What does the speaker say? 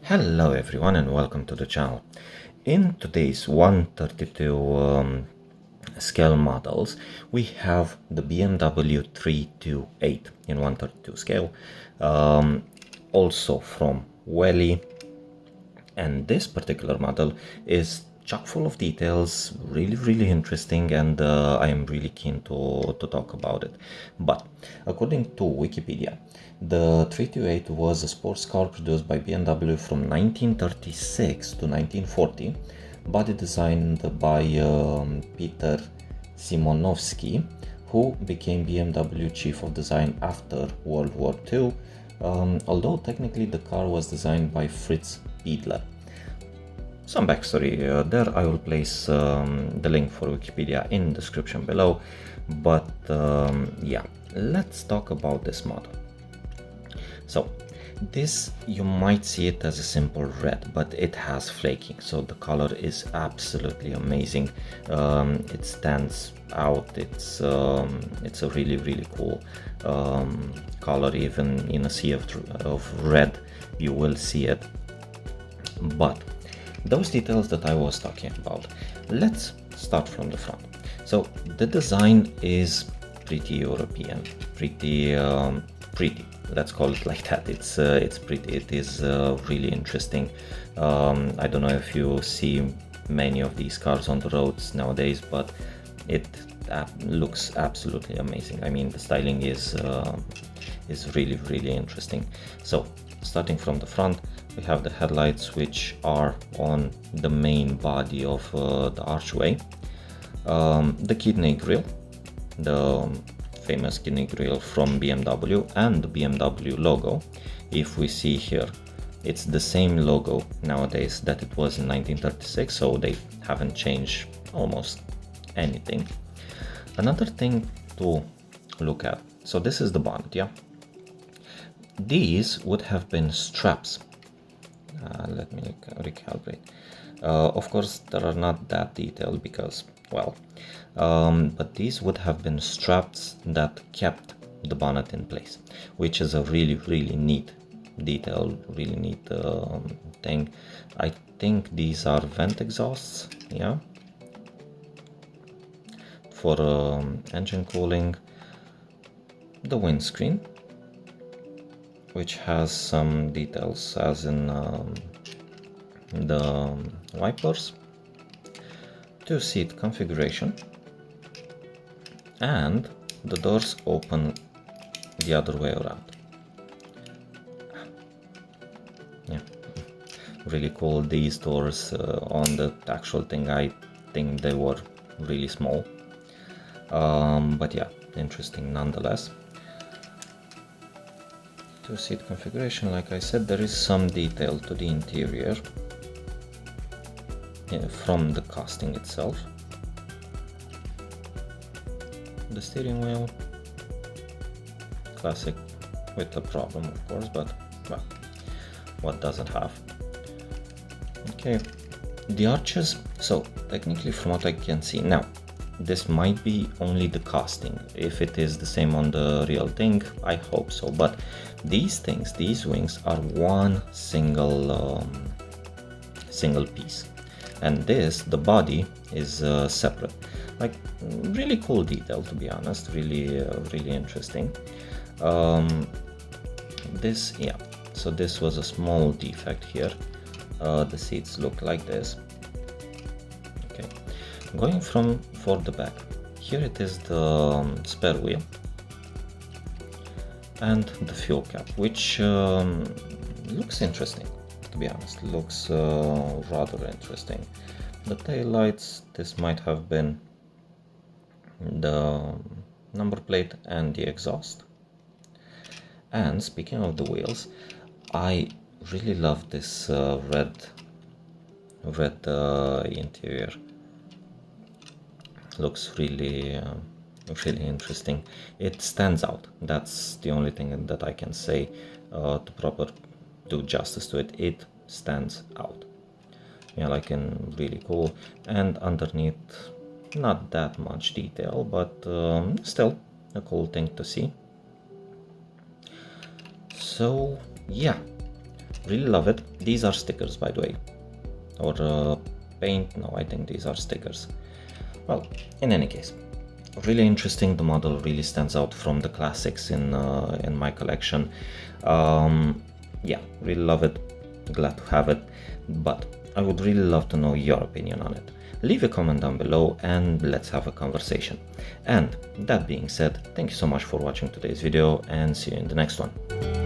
Hello everyone and welcome to the channel. In today's 132 scale models, we have the BMW 328 in 132 scale, also from Welly, and this particular model is chock full of details, really interesting, and I am really keen to talk about it. But according to Wikipedia, the 328 was a sports car produced by BMW from 1936 to 1940, body designed by Peter Simonovsky, who became BMW chief of design after World War II, although technically the car was designed by Fritz Biedler. Some backstory there. I will place the link for Wikipedia in the description below. But yeah, let's talk about this model. So this, you might see it as a simple red, but it has flaking, so the color is absolutely amazing. It stands out. It's a really cool color. Even in a sea of red you will see it. But those details that I was talking about, let's start from the front. So the design is pretty European, pretty, let's call it like that. It's pretty. It is really interesting. I don't know if you see many of these cars on the roads nowadays, but it looks absolutely amazing. I mean, the styling is really interesting. So starting from the front, we have the headlights, which are on the main body of the archway. The kidney grille, the famous kidney grille from BMW, and the BMW logo. If we see here, it's the same logo nowadays that it was in 1936, so they haven't changed almost anything. Another thing to look at, so this is the bonnet, yeah? These would have been straps. Let me recalibrate. Of course, they are not that detailed because, well, but these would have been straps that kept the bonnet in place, which is a really neat detail, really neat thing. I think these are vent exhausts, yeah, for engine cooling. The windscreen, which has some details, as in the wipers, two-seat configuration, and the doors open the other way around. Yeah, really cool. These doors on the actual thing, I think they were really small, but yeah, interesting nonetheless. Two-seat configuration, like I said, there is some detail to the interior from the casting itself. The steering wheel, classic, with a problem of course, but well, what doesn't have? Okay, the arches, so technically from what I can see now, this might be only the casting. If it is the same on the real thing, I hope so, but these things, these wings, are one single piece, and this, the body, is separate. Like, really cool detail, to be honest. Really interesting. This, yeah, so this was a small defect here. The seats look like this. Okay, going for the back, here it is the spare wheel and the fuel cap, which looks interesting, to be honest. Looks rather interesting. The tail lights, this might have been the number plate and the exhaust. And speaking of the wheels, I really love this red interior. Looks really interesting. It stands out. That's the only thing that I can say to do justice to it. It stands out. Yeah, like, in really cool. And underneath, not that much detail, but still a cool thing to see. So yeah, really love it. These are stickers, by the way, or paint. No, I think these are stickers. Well, in any case, really interesting. The model really stands out from the classics in my collection. Yeah, really love it. Glad to have it, but I would really love to know your opinion on it. Leave a comment down below and let's have a conversation. And that being said, thank you so much for watching today's video and see you in the next one.